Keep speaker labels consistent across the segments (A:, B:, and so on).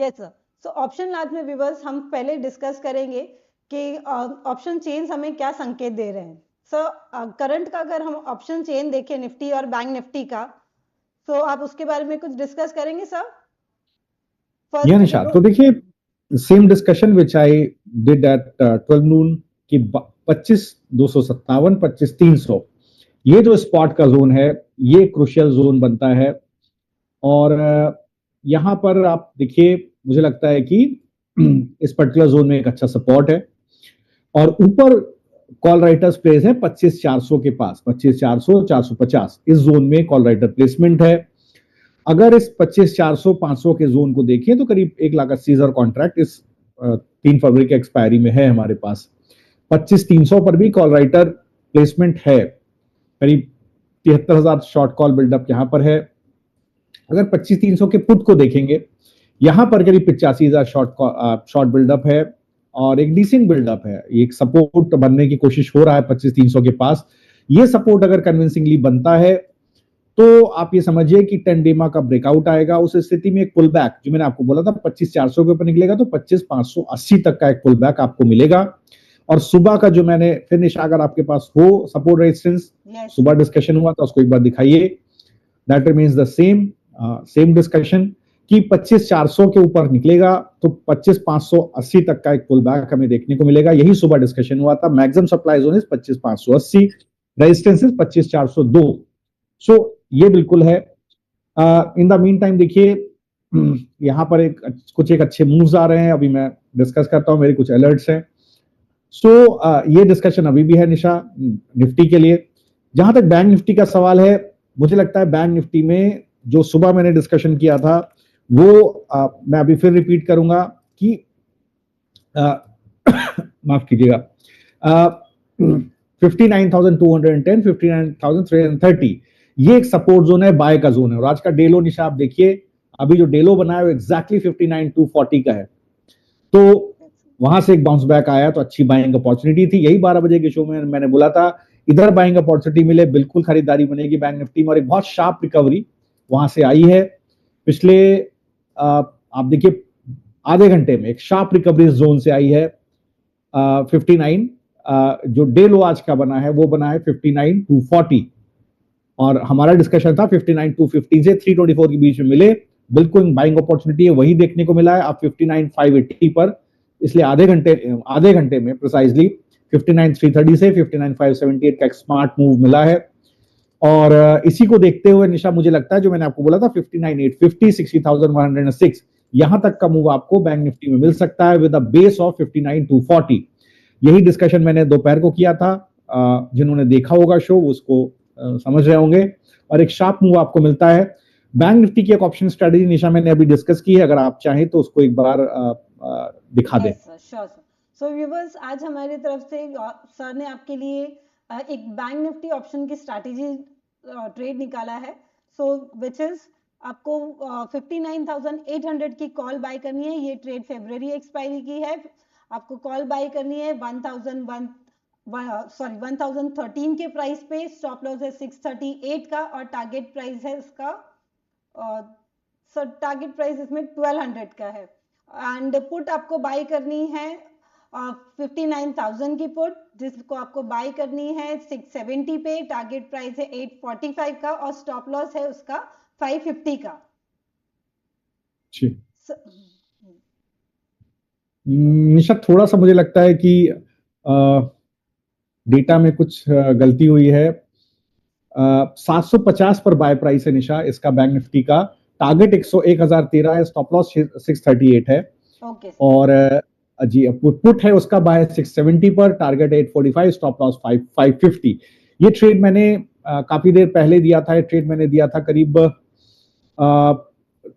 A: Yes sir. So option last में viewers हम पहले डिस्कस करेंगे कि ऑप्शन चेन्स हमें क्या संकेत दे रहे हैं। सो करंट का अगर हम ऑप्शन चेन देखें निफ्टी और बैंक निफ्टी का, तो आप उसके बारे में कुछ डिस्कस करेंगे सर?
B: या निशा, तो देखिए same discussion which I did at 12 noon की 25,257, 25,300, ये जो स्पॉट का जोन है ये क्रूशियल जोन बनता है। और यहां पर आप देखिए, मुझे लगता है कि इस पर्टिकुलर जोन में एक अच्छा सपोर्ट है और ऊपर कॉल राइटर्स प्लेस है 25,400 के पास, 25,400, 450 इस जोन में कॉल राइटर प्लेसमेंट है। अगर इस 25,400, 500 के जोन को देखें तो करीब 1,80,000 कॉन्ट्रैक्ट इस 3 फरवरी के एक्सपायरी में है हमारे पास। 25,300 पर भी कॉल राइटर प्लेसमेंट है, करीब 73,000 शॉर्ट कॉल बिल्डअप यहां पर है। अगर 25,300 के पुट को देखेंगे, यहां पर करीब 85,000 शॉर्ट बिल्डअप है और एक डिसेंट बिल्डअप है। एक सपोर्ट बनने की कोशिश हो रहा है 25,300 के पास। ये सपोर्ट अगर कन्विंसिंगली बनता है तो आप ये समझिए कि 10 डेमा का ब्रेकआउट आएगा। उस स्थिति में एक पुल बैक, जो मैंने आपको बोला था 25,400 के ऊपर निकलेगा तो 25,580 तक का एक पुल बैक आपको मिलेगा। और सुबह का जो मैंने फिनिश, अगर आपके पास हो सपोर्ट रेजिस्टेंस, सुबह डिस्कशन हुआ था उसको एक बार दिखाइए। दैट रिमीन्स द सेम डिस्कशन कि 25,400 के ऊपर निकलेगा तो 25,580 तक का एक पुल बैक हमें देखने को मिलेगा। यही सुबह डिस्कशन हुआ था। Maximum supply zone is 25,580, resistance is 25,402। सो ये बिल्कुल है। इन द मीन टाइम देखिए यहां पर कुछ अच्छे मूव्स आ रहे हैं, अभी मैं डिस्कस करता हूं, मेरे कुछ अलर्ट्स हैं। सो ये डिस्कशन अभी भी है निशा निफ्टी के लिए। जहां तक बैंक निफ्टी का सवाल है, मुझे लगता है बैंक निफ्टी में जो सुबह मैंने डिस्कशन किया था वो मैं अभी फिर रिपीट करूंगा कि माफ कीजिएगा, 59,210, 59,330 ये एक सपोर्ट जोन है, बाय का जोन है। और आज का डेलो निशा आप देखिए, अभी जो डेलो बना है वो एग्जैक्टली 59,240 का है। तो वहां से एक बाउंस बैक आया तो अच्छी बाइंग अपॉर्चुनिटी थी। यही 12 बजे के शो में मैंने बोला था, इधर बाइंग अपॉर्चुनिटी मिले बिल्कुल खरीदारी बनेगी बैंक निफ्टी में। और एक बहुत शार्प रिकवरी वहां से आई है पिछले आप देखिए आधे घंटे में एक शार्प रिकवरी जोन से आई है। 59 जो डे लो आज का बना है वो बना है 59,240 और हमारा डिस्कशन था 59,250 से 324 के बीच में मिले, बिल्कुल बाइंग अपॉर्चुनिटी है, वही देखने को मिला है। अब 59,580 पर, इसलिए आधे घंटे में प्रिसाइजली 59,330 से 59,578 का एक स्मार्ट मूव मिला है। और इसी को देखते हुए निशा मुझे लगता है जो मैंने आपको बोला था 59,850, 60,106 यहां तक का मूव आपको बैंक निफ्टी में मिल सकता है विद अ बेस ऑफ 59,240। यही डिस्कशन मैंने दोपहर को किया था, जिन्होंने देखा होगा शो उसको समझ रहे होंगे। और एक शार्प मूव आपको मिलता है। बैंक निफ्टी की एक ऑप्शन स्ट्रेटजी निशा मैंने अभी डिस्कस की है, अगर आप चाहें तो उसको एक बार दिखा दें।
A: सो व्यूअर्स, आज हमारी तरफ से सर ने आपके लिए एक बैंक निफ्टी ऑप्शन की स्ट्रैटेजी ट्रेड निकाला है। सो विच इज आपको 59,800 की कॉल बाय करनी है। ये ट्रेड फरवरी एक्सपायरी की है। आपको कॉल बाय करनी है 1,013 के प्राइस पे। स्टॉप लॉस है 638 का और टारगेट प्राइस है इसका टारगेट प्राइस इसमें 1200 का है। एंड पुट आपको बाय करनी है 59,000 की पुट, जिसको आपको बाय करनी है 670 पे। टारगेट प्राइस है 845 का और स्टॉप लॉस है उसका 550 का।
B: निशा, थोड़ा सा मुझे लगता है कि डेटा में कुछ गलती हुई है। 750 पर बाय प्राइस है निशा इसका बैंक निफ्टी का। टारगेट 1,013 है, स्टॉप लॉस 638 है। और जी पुट है उसका बाय 670 पर, टारगेट 845, स्टॉप लॉस 550। ये ट्रेड मैंने काफी देर पहले दिया था। ये ट्रेड मैंने दिया था करीब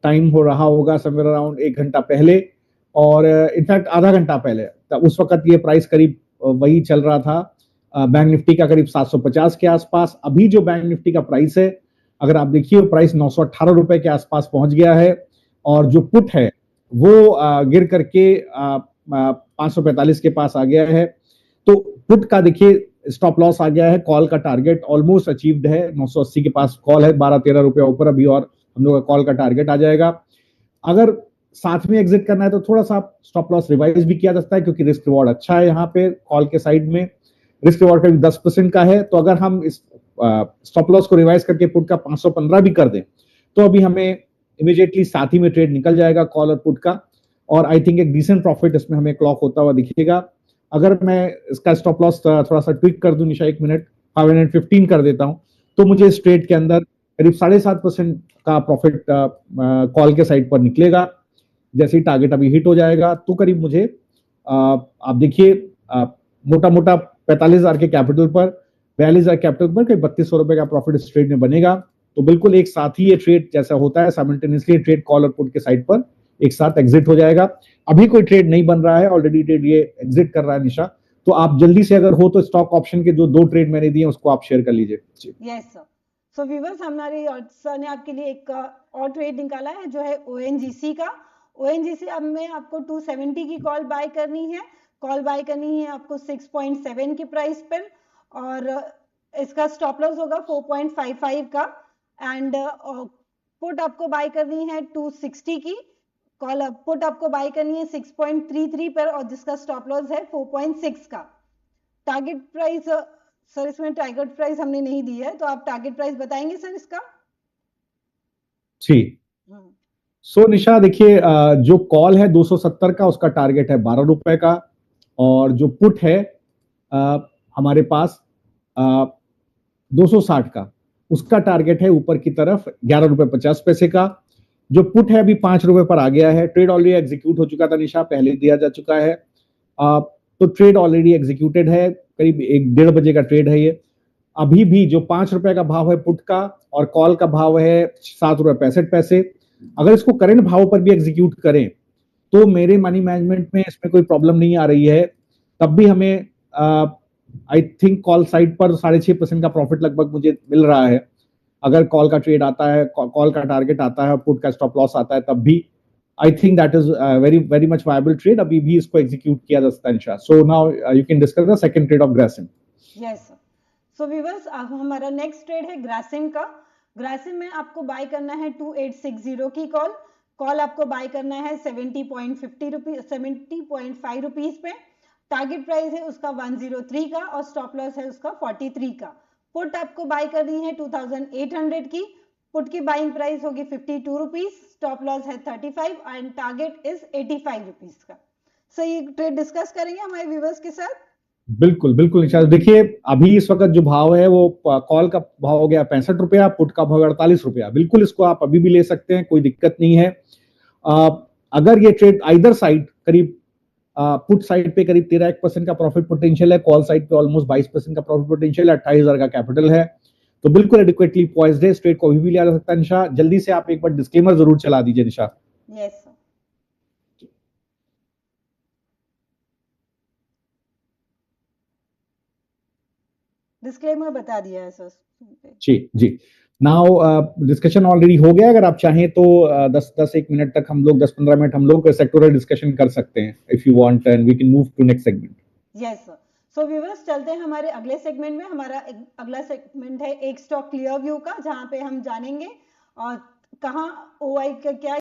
B: टाइम हो रहा होगा समवेयर अराउंड 1 घंटा पहले, और इनफैक्ट आधा घंटा पहले। उस वक्त ये प्राइस करीब वही चल रहा था बैंक निफ्टी का, करीब 750 के आसपास। अभी जो बैंक निफ्टी का प्राइस है, अगर आप देखिए प्राइस 918 रुपए के आसपास पहुंच गया है। और जो पुट है वो गिर करके 545 के पास आ गया है। तो पुट का देखिए स्टॉप लॉस आ गया है, कॉल का टारगेट ऑलमोस्ट अचीव्ड है। 980 के पास कॉल है, 12-13 रुपए ऊपर अभी और हम लोग का कॉल का टारगेट आ जाएगा। अगर साथ में एग्जिट करना है तो थोड़ा सा स्टॉप लॉस रिवाइज भी किया जा सकता है, क्योंकि रिस्क रिवॉर्ड अच्छा है यहाँ पे कॉल के साइड में। रिस्क रिवॉर्ड का भी 10% का है, तो अगर हम इस स्टॉप लॉस को रिवाइज करके पुट का 515 भी कर दें तो अभी हमें इमीडिएटली साथ ही में ट्रेड निकल जाएगा कॉल और पुट का, और आई थिंक एक डिसेंट प्रॉफिट इसमें हमें क्लॉक होता हुआ दिखेगा। अगर मैं इसका स्टॉप लॉस थोड़ा सा ट्विक कर दूं निशा, 1 मिनट 515 कर देता हूं, तो मुझे इस ट्रेड के अंदर करीब 7.5% का प्रॉफिट कॉल के साइड पर निकलेगा। जैसे ही टारगेट अभी हिट हो जाएगा तो करीब मुझे आप देखिए मोटा मोटा 45,000 के कैपिटल पर, 42,000 कैपिटल पर करीब 3200 रुपए का प्रॉफिट इस ट्रेड में बनेगा। तो बिल्कुल एक साथ ही ये ट्रेड जैसा होता है साइमल्टेनियसली ट्रेड कॉल और पुट के साइड पर एक साथ एग्जिट हो जाएगा। अभी कोई ट्रेड नहीं बन रहा है, ऑलरेडी ट्रेड ये एग्जिट कर रहा है निशा, तो आप जल्दी से अगर हो तो स्टॉक ऑप्शन के जो 2 ट्रेड मैंने दिए उसको आप शेयर कर लीजिए।
A: Yes sir. सो व्यूअर्स, हमारे सर ने आपके लिए एक और ट्रेड निकाला है जो है ONGC का। ONGC अब में आपको 270 की कॉल बाय करनी है। कॉल बाय करनी है आपको 6.7 की प्राइस पर, और इसका स्टॉप लॉस होगा 4.55 का, एंड पुट आपको बाय करनी है 260 की। कॉल पुट आपको बाय करनी है 6.33 पर, और जिसका स्टॉप लॉस है 4.6 का। टारगेट प्राइस सर, इसमें टारगेट प्राइस हमने नहीं दी है, तो आप टारगेट प्राइस बताएंगे सर इसका?
B: जी। सो निशा देखिए, जो कॉल है 270 का, उसका टारगेट है 12 रुपए का, और जो पुट है हमारे पास 260 का, उसका टारगेट है ऊपर की तरफ 11 रुपए 50 पैसे का। जो पुट है अभी 5 रुपए पर आ गया है। ट्रेड ऑलरेडी एग्जीक्यूट हो चुका था निशा, पहले दिया जा चुका है। तो ट्रेड ऑलरेडी एग्जीक्यूटेड है, करीब 1-1.5 बजे का ट्रेड है ये। अभी भी जो 5 रुपए का भाव है पुट का और कॉल का भाव है 7 रुपए 65 पैसे। अगर इसको करंट भाव पर भी एग्जीक्यूट करें तो मेरे मनी मैनेजमेंट में इसमें कोई प्रॉब्लम नहीं आ रही है। तब भी हमें आई थिंक कॉल साइड पर 6.5% का प्रॉफिट लगभग मुझे मिल रहा है। अगर कॉल का ट्रेड आता है, कॉल का टारगेट आता है और पुट का स्टॉप लॉस आता है, तब भी I think that is very very much viable trade. अभी भी इसको एग्जीक्यूट किया जा सकता है इंशाल्लाह। So now you can discuss the second trade off Grasim.
A: Yes sir. So viewers, अब हमारा नेक्स्ट ट्रेड है ग्रासिम का। ग्रासिम में आपको बाय करना है 2860 की कॉल। कॉल आपको बाय करना है 70.5 रुपीज पे। टारगेट प्राइस है उसका 103 का, और स्टॉप लॉस है उसका 43 का। पुट आपको बाय करनी है 2800 की। पुट की बाइंग प्राइस होगी 52 रुपीज, स्टॉप लॉस है 35, एंड टारगेट इज 85 रुपीज का। सो ये ट्रेड डिस्कस करेंगे हमारे व्यूअर्स के साथ।
B: बिल्कुल बिल्कुल निशा, देखिए अभी इस वक्त जो भाव है वो कॉल का भाव हो गया 65 रुपया, पुट का भाव 48 रुपया। बिल्कुल इसको आप अभी भी ले सकते हैं, कोई दिक्कत नहीं है। अगर ये ट्रेड आइदर साइड करीब पुट साइड पे करीब 13% का प्रॉफिट पोटेंशियल है, कॉल साइड पे ऑलमोस्ट 22% का प्रॉफिट पोटेंशियल है, 28,000 का कैपिटल है, तो बिल्कुल एडिक्वेटली पॉइज्ड है। इस ट्रेड को अभी भी लिया जा सकता है निशा। जल्दी से आप एक बार डिस्क्लेमर जरूर चला दीजिए निशा।
A: Yes sir. डिस्क्लेमर बता दिया है सर।
B: जी जी। नाउ डिस्कशन ऑलरेडी हो गया। अगर आप चाहें तो 10-1 मिनट तक हम लोग 10-15 मिनट हम लोग सेक्टोरल डिस्कशन कर सकते हैं, if you want, and we can move to next segment.
A: Yes sir. So viewers, चलते हैं हमारे अगले सेगमेंट में। हमारा अगला सेगमेंट है एक स्टॉक क्लियर व्यू का, जहां पे हम जानेंगे और कहाँ OI का क्या